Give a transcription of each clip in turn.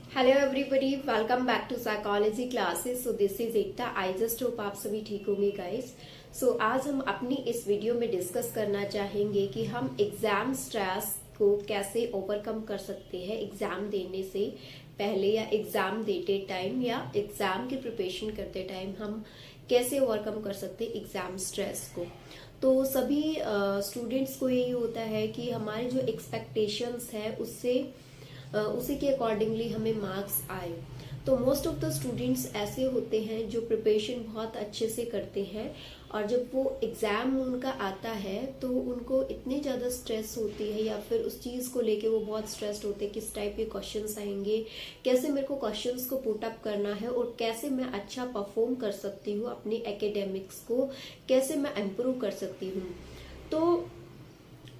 Hello everybody, welcome back to psychology classes. So this is Ekta. I just hope आप सभी ठीक होंगे guys. सो आज हम अपनी इस वीडियो में डिस्कस करना चाहेंगे कि हम एग्जाम स्ट्रेस को कैसे ओवरकम कर सकते हैं एग्जाम देने से पहले या एग्जाम देते टाइम या एग्जाम की प्रिपरेशन करते टाइम हम कैसे ओवरकम कर सकते हैं एग्जाम स्ट्रेस को। तो सभी स्टूडेंट्स को यही होता है कि हमारे जो एक्सपेक्टेशंस है उससे उसी के अकॉर्डिंगली हमें मार्क्स आए। तो मोस्ट ऑफ द स्टूडेंट्स ऐसे होते हैं जो प्रिपरेशन बहुत अच्छे से करते हैं और जब वो एग्जाम उनका आता है तो उनको इतनी ज़्यादा स्ट्रेस होती है या फिर उस चीज़ को लेके वो बहुत स्ट्रेस्ड होते हैं, किस टाइप के क्वेश्चंस आएंगे, कैसे मेरे को क्वेश्चंस को पुट अप करना है और कैसे मैं अच्छा परफॉर्म कर सकती हूँ अपनी एकेडमिक्स को, कैसे मैं इम्प्रूव कर सकती हूँ। तो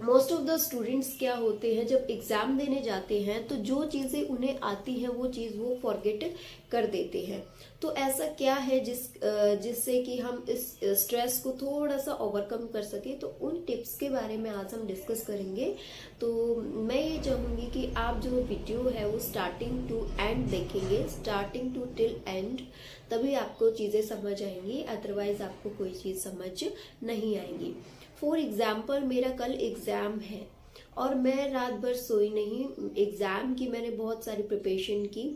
मोस्ट ऑफ द स्टूडेंट्स क्या होते हैं जब एग्जाम देने जाते हैं तो जो चीजें उन्हें आती हैं वो चीज वो फॉरगेट कर देते हैं। तो ऐसा क्या है जिससे कि हम इस स्ट्रेस को थोड़ा सा ओवरकम कर सके, तो उन टिप्स के बारे में आज हम डिस्कस करेंगे। तो मैं ये चाहूंगी कि आप जो वीडियो है वो स्टार्टिंग टू एंड देखेंगे, स्टार्टिंग टू टिल एंड, तभी आपको चीजें समझ आएंगी, अदरवाइज आपको कोई चीज समझ नहीं आएंगी। फॉर एग्जाम्पल, मेरा कल एग्जाम है और मैं रात भर सोई नहीं। एग्जाम की मैंने बहुत सारी प्रिपरेशन की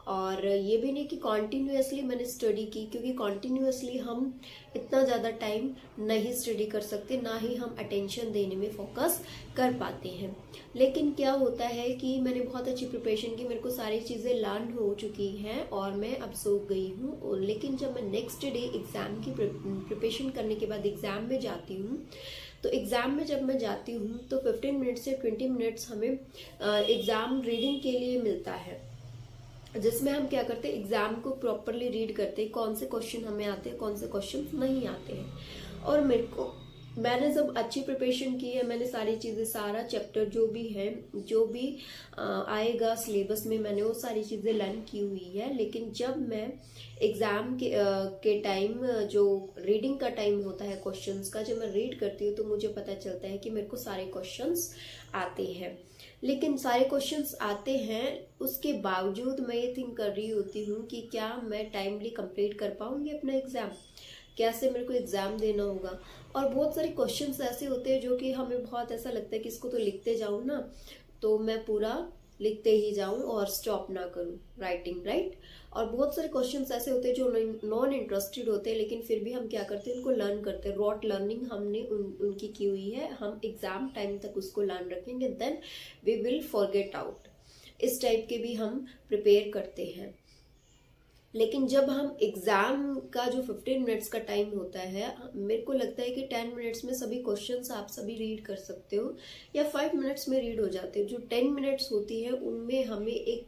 और ये भी नहीं कि कॉन्टिन्यूसली मैंने स्टडी की, क्योंकि कॉन्टिन्यूसली हम इतना ज़्यादा टाइम नहीं स्टडी कर सकते, ना ही हम अटेंशन देने में फोकस कर पाते हैं। लेकिन क्या होता है कि मैंने बहुत अच्छी प्रिपरेशन की, मेरे को सारी चीज़ें लर्न हो चुकी हैं और मैं अब सो गई हूँ। लेकिन जब मैं नेक्स्ट डे एग्ज़ाम की प्रिपरेशन करने के बाद एग्ज़ाम में जाती हूँ, तो एग्ज़ाम में जब मैं जाती हूँ तो 15 मिनट से 20 मिनट्स हमें एग्ज़ाम रीडिंग के लिए मिलता है, जिसमें हम क्या करते हैं, एग्जाम को प्रॉपरली रीड करते हैं, कौन से क्वेश्चन हमें आते हैं, कौन से क्वेश्चन नहीं आते हैं। और मैंने जब अच्छी प्रिपरेशन की है, मैंने सारी चीजें, सारा चैप्टर जो भी है, जो भी आएगा सिलेबस में, मैंने वो सारी चीजें लर्न की हुई है। लेकिन जब मैं एग्जाम के टाइम, जो रीडिंग का टाइम होता है क्वेश्चंस का, जब मैं रीड करती हूँ तो मुझे पता चलता है कि मेरे को सारे क्वेश्चंस आते हैं। लेकिन सारे क्वेश्चंस आते हैं, उसके बावजूद मैं ये थिंक कर रही होती हूँ कि क्या मैं टाइमली कंप्लीट कर पाऊंगी अपना एग्जाम, कैसे मेरे को एग्जाम देना होगा। और बहुत सारे क्वेश्चंस ऐसे होते हैं जो कि हमें बहुत ऐसा लगता है कि इसको तो लिखते जाऊं ना, तो मैं पूरा लिखते ही जाऊं और स्टॉप ना करूं राइटिंग, राइट। और बहुत सारे क्वेश्चंस ऐसे होते हैं जो नॉन इंटरेस्टेड होते हैं, लेकिन फिर भी हम क्या करते हैं, उनको लर्न करते हैं। रॉट लर्निंग हमने उनकी की हुई है, हम एग्जाम टाइम तक उसको लर्न रखेंगे, then we will forget out. इस टाइप के भी हम प्रिपेयर करते हैं। लेकिन जब हम एग्जाम का जो 15 मिनट्स का टाइम होता है, मेरे को लगता है कि 10 मिनट्स में सभी क्वेश्चंस आप सभी रीड कर सकते हो या 5 मिनट्स में रीड हो जाते हो। जो 10 मिनट्स होती है उनमें हमें एक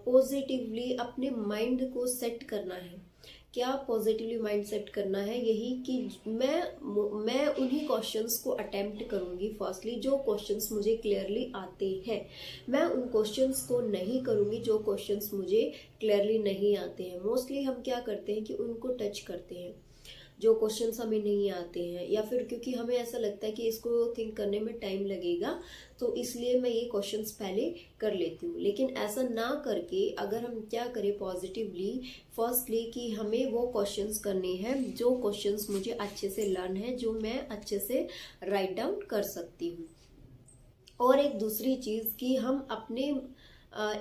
पॉजिटिवली अपने माइंड को सेट करना है। क्या पॉजिटिवली माइंड सेट करना है, यही कि मैं उन्हीं क्वेश्चंस को अटेम्प्ट करूंगी। फर्स्टली जो क्वेश्चंस मुझे क्लियरली आते हैं, मैं उन क्वेश्चंस को नहीं करूंगी जो क्वेश्चंस मुझे क्लियरली नहीं आते हैं। मोस्टली हम क्या करते हैं कि उनको टच करते हैं जो क्वेश्चंस हमें नहीं आते हैं, या फिर क्योंकि हमें ऐसा लगता है कि इसको थिंक करने में टाइम लगेगा तो इसलिए मैं ये क्वेश्चंस पहले कर लेती हूँ। लेकिन ऐसा ना करके अगर हम क्या करें पॉजिटिवली, फर्स्टली कि हमें वो क्वेश्चंस करने हैं जो क्वेश्चंस मुझे अच्छे से लर्न है, जो मैं अच्छे से राइट डाउन कर सकती हूँ। और एक दूसरी चीज कि हम अपने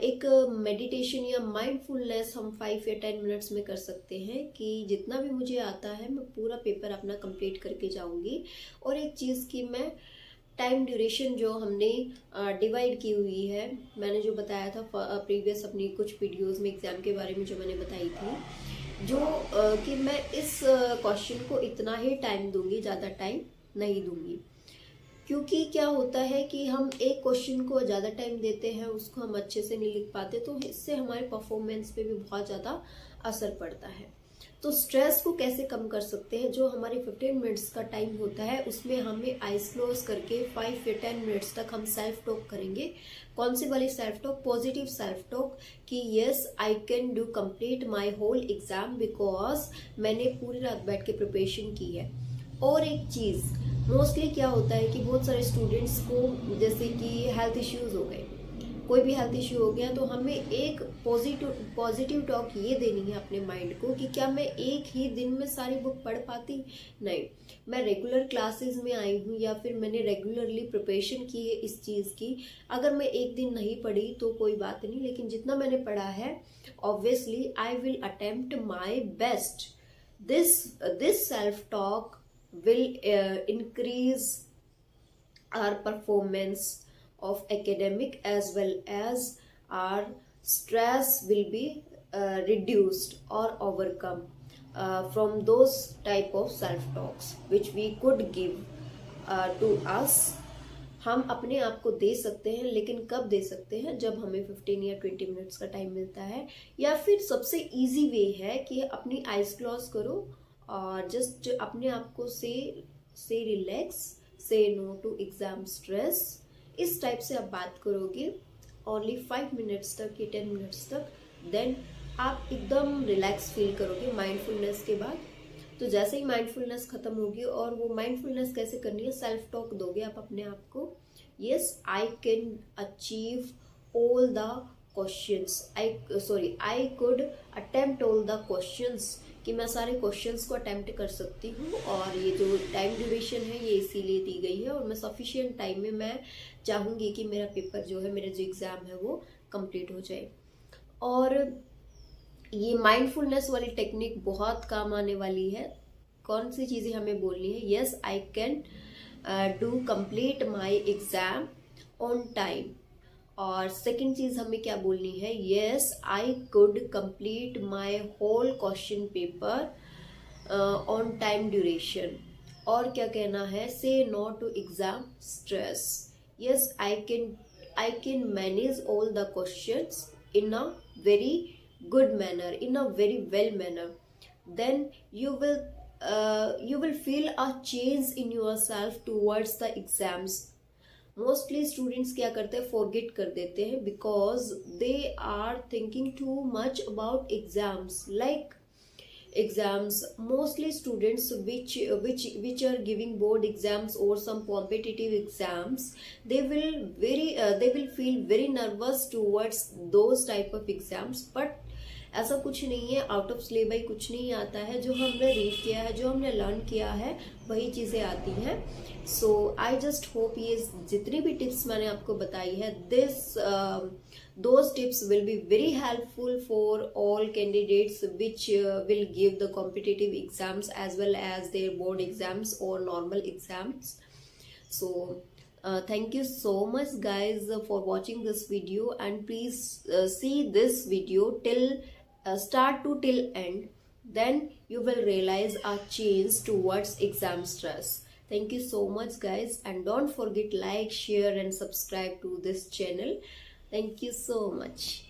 एक मेडिटेशन या माइंडफुलनेस हम 5 या 10 मिनट्स में कर सकते हैं कि जितना भी मुझे आता है मैं पूरा पेपर अपना कंप्लीट करके जाऊंगी। और एक चीज़ कि मैं टाइम ड्यूरेशन जो हमने डिवाइड की हुई है, मैंने जो बताया था प्रीवियस अपनी कुछ वीडियोस में एग्जाम के बारे में जो मैंने बताई थी, जो कि मैं इस क्वेश्चन को इतना ही टाइम दूंगी, ज़्यादा टाइम नहीं दूंगी। क्योंकि क्या होता है कि हम एक क्वेश्चन को ज़्यादा टाइम देते हैं, उसको हम अच्छे से नहीं लिख पाते, तो इससे हमारे परफॉर्मेंस पे भी बहुत ज़्यादा असर पड़ता है। तो स्ट्रेस को कैसे कम कर सकते हैं, जो हमारे 15 मिनट्स का टाइम होता है उसमें हमें आइज क्लोज करके 5 या 10 मिनट्स तक हम सेल्फ टॉक करेंगे। कौन सी वाली self talk? Positive self talk कि yes I can do complete my whole exam because मैंने पूरी रात बैठ के प्रिपरेशन की है। और एक चीज़, मोस्टली क्या होता है कि बहुत सारे स्टूडेंट्स को जैसे कि हेल्थ इश्यूज हो गए, कोई भी हेल्थ इश्यू हो गया तो हमें एक पॉजिटिव टॉक ये देनी है अपने माइंड को कि क्या मैं एक ही दिन में सारी बुक पढ़ पाती? नहीं, मैं रेगुलर क्लासेस में आई हूँ या फिर मैंने रेगुलरली प्रिपरेशन की है इस चीज़ की। अगर मैं एक दिन नहीं पढ़ी तो कोई बात नहीं, लेकिन जितना मैंने पढ़ा है obviously I will attempt my best. This self talk will increase our performance of academic as well as our stress will be reduced or overcome from those type of self talks which we could give to us. हम अपने आप को दे सकते हैं, लेकिन कब दे सकते हैं? जब हमें 15 या 20 मिनट्स का टाइम मिलता है, या फिर सबसे इजी वे है कि अपनी आइज क्लोज करो और जस्ट अपने आप को से रिलैक्स, से नो टू एग्जाम स्ट्रेस, इस टाइप से आप बात करोगे ओनली 5 मिनट्स तक या 10 मिनट्स तक, देन आप एकदम रिलैक्स फील करोगे माइंडफुलनेस के बाद. तो जैसे ही माइंडफुलनेस खत्म होगी, और वो माइंडफुलनेस कैसे करनी है? सेल्फ टॉक दोगे आप अपने आप को. Yes, I can achieve all the questions, I could attempt all the questions, कि मैं सारे क्वेश्चंस को अटेम्प्ट कर सकती हूँ. और ये जो टाइम ड्यूरेशन है ये इसीलिए दी गई है, और मैं सफिशिएंट टाइम में मैं चाहूँगी कि मेरा पेपर जो है, मेरा जो एग्ज़ाम है वो कंप्लीट हो जाए. और ये माइंडफुलनेस वाली टेक्निक बहुत काम आने वाली है. कौन सी चीज़ें हमें बोलनी है? Yes, I can do complete my exam on time. और सेकंड चीज़ हमें क्या बोलनी है? Yes, I could complete my whole question paper on time duration. और क्या कहना है? Say no to exam stress. Yes, I can manage all the questions in a very good manner, in a very well manner. Then you will feel a change in yourself towards the exams. Mostly students क्या करते हैं? forget कर देते हैं because they are thinking too much about exams. Like exams, mostly students which are giving board exams or some competitive exams, they will feel very nervous towards those type of exams. But ऐसा कुछ नहीं है, out of syllabus कुछ नहीं आता है. जो हमने रीड किया है, जो हमने लर्न किया है, वही चीज़ें आती हैं. सो आई जस्ट होप ये जितनी भी टिप्स मैंने आपको बताई है, those tips will be very helpful for all candidates which will give the competitive exams as well as their board exams or normal exams. So thank you so much guys for watching this video, and please see this video till start to till end, then you will realize a change towards exam stress. Thank you so much guys, and don't forget like, share and subscribe to this channel. Thank you so much.